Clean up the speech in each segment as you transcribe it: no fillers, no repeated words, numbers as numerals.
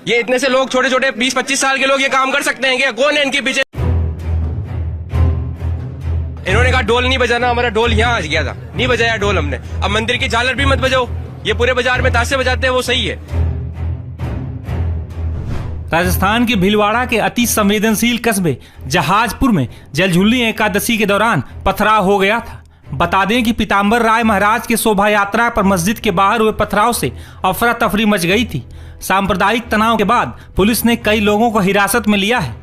ये इतने से लोग, छोटे छोटे 20-25 साल के लोग ये काम कर सकते हैं क्या? कौन है इनके पीछे? इन्होंने कहा डोल नहीं बजाना, हमारा डोल यहाँ आ गया था, नहीं बजाया डोल हमने। अब मंदिर की झालर भी मत बजाओ, ये पूरे बाजार में ताशे बजाते हैं, वो सही है। राजस्थान के भीलवाड़ा के अति संवेदनशील कस्बे जहाजपुर में जलझुल्ली एकादशी के दौरान पथराव हो गया था। बता दें कि पीताम्बर राय महाराज के शोभा यात्रा पर मस्जिद के बाहर हुए पथराव से अफरा तफरी मच गई थी। सांप्रदायिक तनाव के बाद पुलिस ने कई लोगों को हिरासत में लिया है।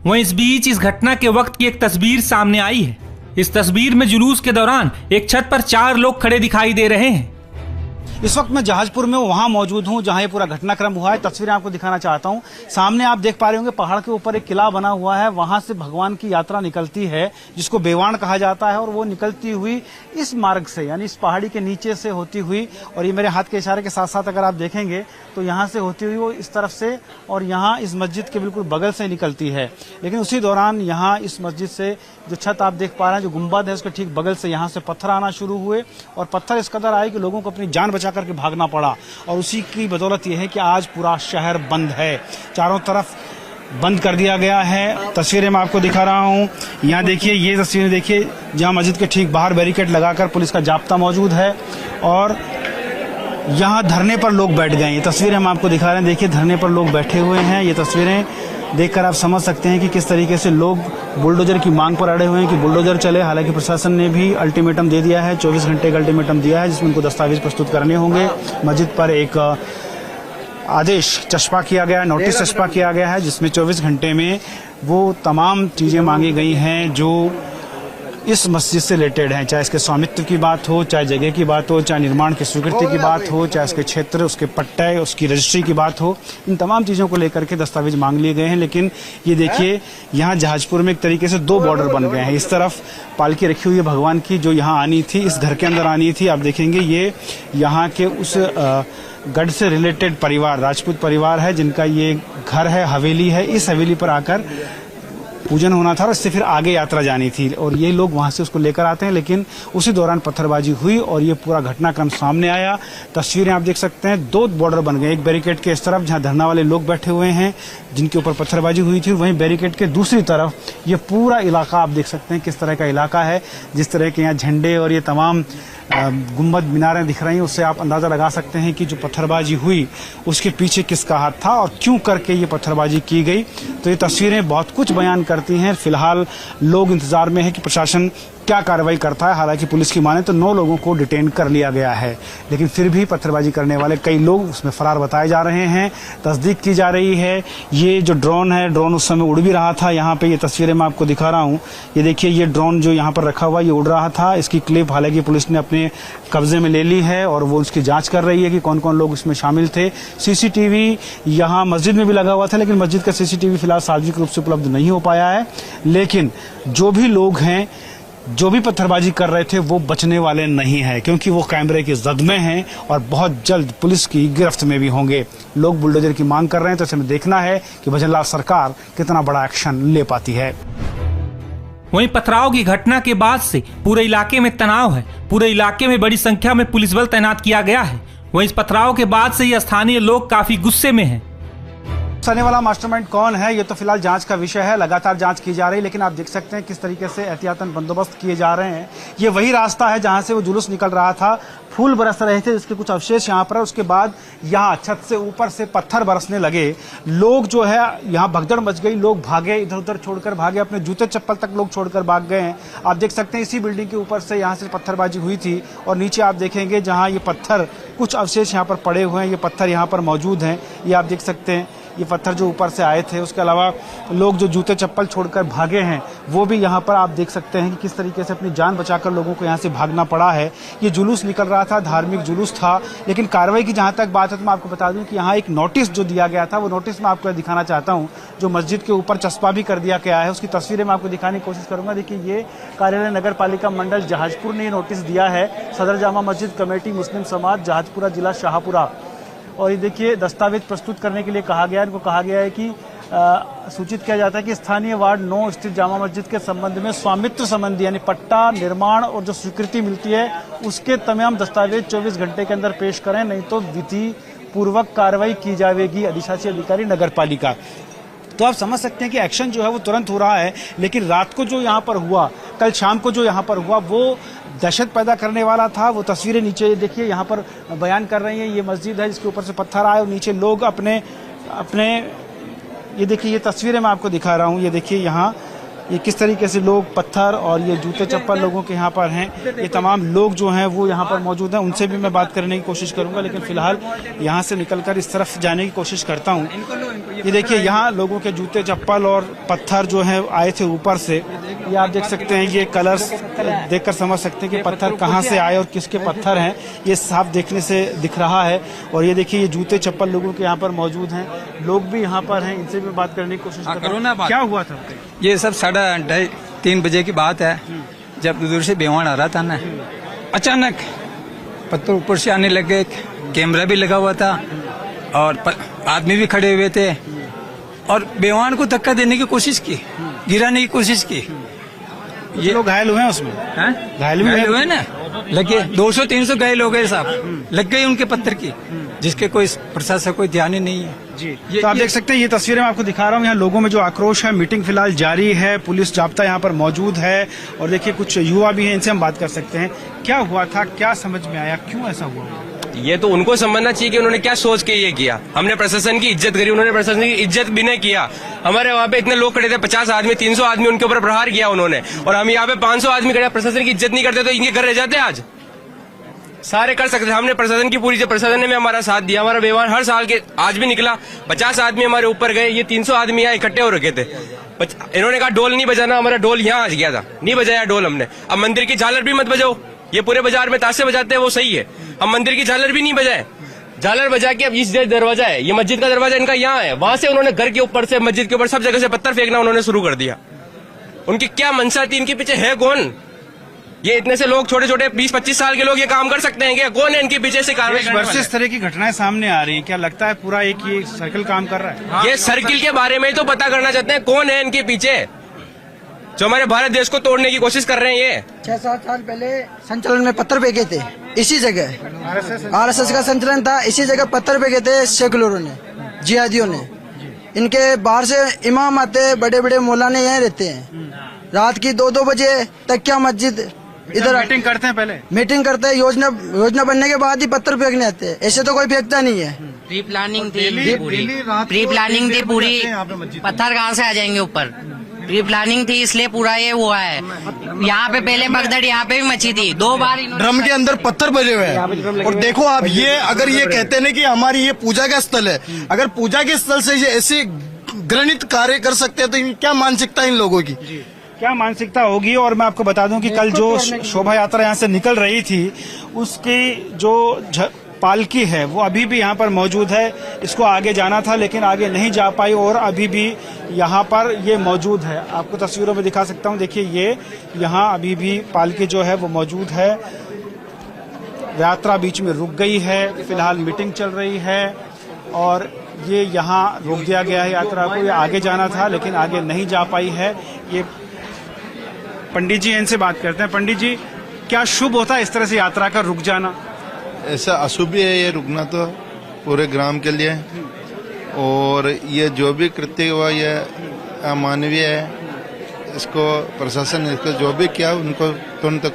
वहीं इस बीच इस घटना के वक्त की एक तस्वीर सामने आई है। इस तस्वीर में जुलूस के दौरान एक छत पर 4 लोग खड़े दिखाई दे रहे हैं। इस वक्त मैं जहाजपुर में वहां मौजूद हूं जहां ये पूरा घटनाक्रम हुआ है। तस्वीरें आपको दिखाना चाहता हूं। सामने आप देख पा रहे होंगे पहाड़ के ऊपर एक किला बना हुआ है, वहां से भगवान की यात्रा निकलती है जिसको बेवाण कहा जाता है, और वो निकलती हुई इस मार्ग से, यानी इस पहाड़ी के नीचे से होती हुई, और ये मेरे हाथ के इशारे के साथ साथ अगर आप देखेंगे तो यहाँ से होती हुई वो इस तरफ से और यहाँ इस मस्जिद के बिल्कुल बगल से निकलती है। लेकिन उसी दौरान यहाँ इस मस्जिद से जो छत आप देख पा रहे हैं, जो गुंबद है, उसके ठीक बगल से यहाँ से पत्थर आना शुरू हुए, और पत्थर इस कदर आए कि लोगों को अपनी जान बचा करके भागना पड़ा। और उसी की बदौलत यह है कि आज पूरा शहर बंद है, चारों तरफ बंद कर दिया गया है। तस्वीरें मैं आपको दिखा रहा हूं। यहाँ देखिए, ये तस्वीरें देखिए जहाँ मस्जिद के ठीक बाहर बैरिकेड लगाकर पुलिस का जाब्ता मौजूद है, और यहाँ धरने पर लोग बैठ गए हैं। ये तस्वीरें हम आपको दिखा रहे हैं, देखिए धरने पर लोग बैठे हुए हैं। ये तस्वीरें देखकर आप समझ सकते हैं कि किस तरीके से लोग बुलडोजर की मांग पर अड़े हुए हैं कि बुलडोजर चले। हालांकि प्रशासन ने भी अल्टीमेटम दे दिया है, 24 घंटे का अल्टीमेटम दिया है, जिसमें उनको दस्तावेज प्रस्तुत करने होंगे। मस्जिद पर एक आदेश चस्पा किया गया है, नोटिस चस्पा किया गया है, जिसमें 24 घंटे में वो तमाम चीजें मांगी गई हैं जो इस मस्जिद से रिलेटेड हैं, चाहे इसके स्वामित्व की बात हो, चाहे जगह की बात हो, चाहे निर्माण की स्वीकृति की बात हो, चाहे इसके क्षेत्र, उसके पट्टे, उसकी रजिस्ट्री की बात हो। इन तमाम चीज़ों को लेकर के दस्तावेज मांग लिए गए हैं। लेकिन ये देखिए, यहाँ जहाजपुर में एक तरीके से 2 बॉर्डर बन गए हैं। इस तरफ पालकी रखी हुई है भगवान की, जो यहाँ आनी थी, इस घर के अंदर आनी थी। आप देखेंगे ये यहाँ के उस गढ़ से रिलेटेड परिवार, राजपूत परिवार है, जिनका ये घर है, हवेली है। इस हवेली पर आकर पूजन होना था और इससे फिर आगे यात्रा जानी थी, और ये लोग वहां से उसको लेकर आते हैं। लेकिन उसी दौरान पत्थरबाजी हुई और ये पूरा घटनाक्रम सामने आया। तस्वीरें आप देख सकते हैं, 2 बॉर्डर बन गए, एक बैरिकेड के इस तरफ जहां धरना वाले लोग बैठे हुए हैं जिनके ऊपर पत्थरबाजी हुई थी, वहीं बैरिकेड के दूसरी तरफ ये पूरा इलाका आप देख सकते हैं किस तरह का इलाका है। जिस तरह के यहाँ झंडे और ये तमाम गुंबद मीनारें दिख रही हैं, उससे आप अंदाजा लगा सकते हैं कि जो पत्थरबाजी हुई उसके पीछे किसका हाथ था और क्यों करके ये पत्थरबाजी की गई। तो ये तस्वीरें बहुत कुछ बयान करती हैं। फिलहाल लोग इंतजार में है कि प्रशासन क्या कार्रवाई करता है। हालांकि पुलिस की माने तो 9 लोगों को डिटेन कर लिया गया है, लेकिन फिर भी पत्थरबाजी करने वाले कई लोग उसमें फरार बताए जा रहे हैं। तस्दीक की जा रही है। ये जो ड्रोन है, ड्रोन उस समय उड़ भी रहा था। यहाँ पे ये तस्वीरें मैं आपको दिखा रहा हूँ। ये देखिए, ये ड्रोन जो यहाँ पर रखा हुआ ये उड़ रहा था। इसकी क्लिप हालांकि पुलिस ने अपने कब्जे में ले ली है और वो उसकी जाँच कर रही है कि कौन कौन लोग इसमें शामिल थे। CCTV यहाँ मस्जिद में भी लगा हुआ था, लेकिन मस्जिद का CCTV फिलहाल सार्वजनिक रूप से उपलब्ध नहीं हो पाया है। लेकिन जो भी लोग हैं, जो भी पत्थरबाजी कर रहे थे, वो बचने वाले नहीं हैं, क्योंकि वो कैमरे की जद में हैं और बहुत जल्द पुलिस की गिरफ्त में भी होंगे। लोग बुलडोजर की मांग कर रहे हैं, तो इसमें देखना है कि भजनलाल सरकार कितना बड़ा एक्शन ले पाती है। वहीं पथराव की घटना के बाद से पूरे इलाके में तनाव है। पूरे इलाके में बड़ी संख्या में पुलिस बल तैनात किया गया है। वहीं इस पथराव के बाद से ये स्थानीय लोग काफी गुस्से में हैं। आने वाला मास्टरमाइंड कौन है, ये तो फिलहाल जांच का विषय है, लगातार जांच की जा रही है। लेकिन आप देख सकते हैं किस तरीके से एहतियातन बंदोबस्त किए जा रहे हैं। ये वही रास्ता है जहां से वो जुलूस निकल रहा था, फूल बरस रहे थे जिसके कुछ अवशेष यहाँ पर। उसके बाद यहाँ छत से ऊपर से पत्थर बरसने लगे। लोग जो है यहाँ भगदड़ मच गई, लोग भागे, इधर उधर छोड़कर भागे, अपने जूते चप्पल तक लोग छोड़कर भाग गए हैं। आप देख सकते हैं इसी बिल्डिंग के ऊपर से यहाँ से पत्थरबाजी हुई थी, और नीचे आप देखेंगे जहाँ ये पत्थर, कुछ अवशेष यहाँ पर पड़े हुए हैं, ये पत्थर यहाँ पर मौजूद हैं। ये आप देख सकते हैं, ये पत्थर जो ऊपर से आए थे। उसके अलावा लोग जो जूते चप्पल छोड़कर भागे हैं, वो भी यहाँ पर आप देख सकते हैं कि किस तरीके से अपनी जान बचाकर लोगों को यहाँ से भागना पड़ा है। ये जुलूस निकल रहा था, धार्मिक जुलूस था, लेकिन कार्रवाई की जहाँ तक बात है तो मैं आपको बता दूं कि यहाँ एक नोटिस जो दिया गया था, वो नोटिस मैं आपको दिखाना चाहता हूँ, जो मस्जिद के ऊपर चस्पा भी कर दिया गया है। उसकी तस्वीरें मैं आपको दिखाने की कोशिश करूंगा। देखिए, ये कार्यालय नगर पालिका मंडल जहाजपुर ने नोटिस दिया है, सदर जामा मस्जिद कमेटी मुस्लिम समाज जहाजपुरा जिला शाहपुरा। और ये देखिए, दस्तावेज प्रस्तुत करने के लिए कहा गया है। इनको कहा गया है कि सूचित किया जाता है कि स्थानीय वार्ड 9 स्थित जामा मस्जिद के संबंध में स्वामित्व संबंधी यानी पट्टा, निर्माण और जो स्वीकृति मिलती है उसके तमाम दस्तावेज 24 घंटे के अंदर पेश करें, नहीं तो विधि पूर्वक कार्रवाई की जाएगी, अधिशासी अधिकारी नगर पालिका। तो आप समझ सकते हैं कि एक्शन जो है वो तुरंत हो रहा है, लेकिन रात को जो यहाँ पर हुआ, कल शाम को जो यहाँ पर हुआ, वो दहशत पैदा करने वाला था। वो तस्वीरें नीचे देखिए यहाँ पर बयान कर रही हैं। ये मस्जिद है जिसके ऊपर से पत्थर आए और नीचे लोग अपने ये देखिए, ये तस्वीरें मैं आपको दिखा रहा हूँ। ये देखिए यहाँ ये किस तरीके से लोग पत्थर और ये जूते चप्पल लोगों के यहाँ पर हैं। ये तमाम लोग जो हैं वो यहाँ पर मौजूद हैं, उनसे भी मैं बात करने की कोशिश करूंगा, लेकिन फिलहाल यहाँ से निकलकर इस तरफ जाने की कोशिश करता हूँ। ये देखिए यहाँ लोगों के जूते चप्पल और पत्थर जो हैं आए थे ऊपर से। ये आप देख सकते हैं, ये कलर्स देखकर समझ सकते हैं कि पत्थर कहाँ से आए और किसके पत्थर हैं, ये साफ देखने से दिख रहा है। और ये देखिए ये जूते चप्पल लोगों के यहाँ पर मौजूद हैं, लोग भी यहाँ पर हैं, इनसे भी बात करने की कोशिश करता हूं। क्या हुआ था? ये सब 2:30 बजे की बात है, जब दूर से बेवान आ रहा था ना, अचानक पत्थर ऊपर से आने लगे। कैमरा भी लगा हुआ था और आदमी भी खड़े हुए थे और बेवान को धक्का देने की कोशिश की, गिराने की कोशिश की। ये लोग घायल हुए हैं उसमें? घायल हुए ना, लगे 200-300 घायल हो गए साहब, लग गई उनके पत्थर की, जिसके कोई प्रशासन कोई ध्यान ही नहीं है जी। तो आप देख सकते हैं, ये तस्वीरें मैं आपको दिखा रहा हूँ। यहाँ लोगों में जो आक्रोश है, मीटिंग फिलहाल जारी है, पुलिस जाब्ता यहाँ पर मौजूद है और देखिए कुछ युवा भी हैं, इनसे हम बात कर सकते हैं। क्या हुआ था, क्या समझ में आया, क्यों ऐसा हुआ? ये तो उनको समझना चाहिए कि उन्होंने क्या सोच के ये किया। हमने प्रशासन की इज्जत करी, उन्होंने प्रशासन की इज्जत भी नहीं किया। हमारे वहाँ पे इतने लोग खड़े थे, 50 आदमी 300 आदमी उनके ऊपर प्रहार किया उन्होंने, और हम यहाँ पे 500 आदमी खड़े, प्रशासन की इज्जत नहीं करते तो इनके घर रह जाते। आज सारे कर सकते, हमने प्रशासन की पूरी, प्रशासन ने भी हमारा साथ दिया। हमारा व्यवहार हर साल के आज भी निकला, 50 आदमी हमारे ऊपर गए, ये 300 आदमी यहाँ इकट्ठे हो रखे थे। इन्होंने कहा डोल नहीं बजाना, हमारा डोल यहाँ आ गया था, नहीं बजाया डोल हमने। अब मंदिर की झालर भी मत बजाओ, ये पूरे बाजार में ताशे बजाते हैं, वो सही है। हम मंदिर की झालर भी नहीं बजाए, झालर बजा के अब इस दरवाजा है, ये मस्जिद का दरवाजा इनका यहाँ है, वहां से उन्होंने घर के ऊपर से, मस्जिद के ऊपर सब जगह से पत्थर फेंकना उन्होंने शुरू कर दिया। उनकी क्या मंशा थी, इनके पीछे है कौन? ये इतने से लोग, छोटे छोटे 20-25 साल के लोग ये काम कर सकते हैं क्या? कौन है इनके पीछे से कार्रवाई? इस तरह की घटनाएं सामने आ रही हैं, क्या लगता है पूरा एक ये सर्कल काम कर रहा है? ये सर्किल के बारे में ही तो पता करना चाहते हैं, कौन है इनके पीछे जो हमारे भारत देश को तोड़ने की कोशिश कर रहे हैं। ये 6-7 साल पहले संचलन में पत्थर फेंके थे, इसी जगह आरएसएस का संचलन था, इसी जगह पत्थर फेंके थे सेकुलरों ने, जिहादियों ने। इनके बाहर से इमाम आते, बड़े बड़े मौलाना यहाँ रहते हैं, रात की 2-2 बजे तक क्या मस्जिद इधर मीटिंग करते हैं, पहले मीटिंग करते हैं, योजना बनने के बाद ही पत्थर फेंकने आते हैं, ऐसे तो कोई फेंकता नहीं है। प्री प्लानिंग थी पूरी, पत्थर कहाँ से आ जाएंगे ऊपर? प्री प्लानिंग थी, इसलिए पूरा ये हुआ है। यहाँ पे पहले भगदड़ यहाँ पे भी मची थी, 2 बार ड्रम के अंदर पत्थर भरे हुए हैं। और देखो आप, ये अगर ये कहते हैं कि हमारी ये पूजा का स्थल है, अगर पूजा के स्थल से ये ऐसे घृणित कार्य कर सकते हैं तो क्या मानसिकता इन लोगों की, क्या मानसिकता होगी? और मैं आपको बता दूं कि कल जो शोभा यात्रा यहाँ से निकल रही थी, उसकी जो पालकी है वो अभी भी यहाँ पर मौजूद है। इसको आगे जाना था लेकिन आगे नहीं जा पाई और अभी भी यहाँ पर ये मौजूद है। आपको तस्वीरों में दिखा सकता हूँ, देखिए ये यहाँ अभी भी पालकी जो है वो मौजूद है। यात्रा बीच में रुक गई है, फिलहाल मीटिंग चल रही है और ये यहाँ रोक दिया गया है यात्रा को। ये आगे जाना था लेकिन आगे नहीं जा पाई है। ये पंडित जी, इनसे बात करते हैं। पंडित जी, क्या शुभ होता है इस तरह से यात्रा का रुक जाना? ऐसा अशुभ है ये रुकना तो पूरे ग्राम के लिए, और ये जो भी कृत्य हुआ ये अमानवीय है। इसको प्रशासन ने इसको जो भी किया उनको तुरंत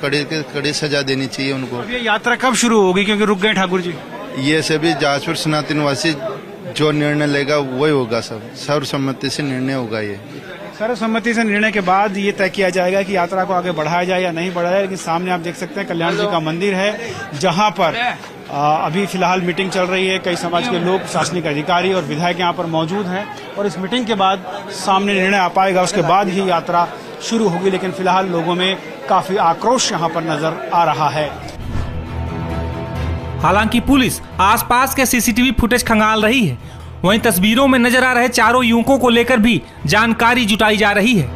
कड़ी सजा देनी चाहिए उनको। ये यात्रा कब शुरू होगी, क्योंकि रुक गए ठाकुर जी? ये सभी जाजपुर सनातन निवासी जो निर्णय लेगा वही होगा, सब सर्वसम्मति से निर्णय होगा। ये सर्वसम्मति से निर्णय के बाद ये तय किया जाएगा कि यात्रा को आगे बढ़ाया जाए या नहीं बढ़ाया। लेकिन सामने आप देख सकते हैं कल्याण जी का मंदिर है, जहां पर अभी फिलहाल मीटिंग चल रही है। कई समाज के लोग, प्रशासनिक अधिकारी और विधायक यहाँ पर मौजूद हैं और इस मीटिंग के बाद सामने निर्णय आ पाएगा, उसके बाद ही यात्रा शुरू होगी। लेकिन फिलहाल लोगों में काफी आक्रोश यहाँ पर नजर आ रहा है। हालांकि पुलिस आसपास के सीसीटीवी फुटेज खंगाल रही है, वहीं तस्वीरों में नजर आ रहे चारों युवकों को लेकर भी जानकारी जुटाई जा रही है।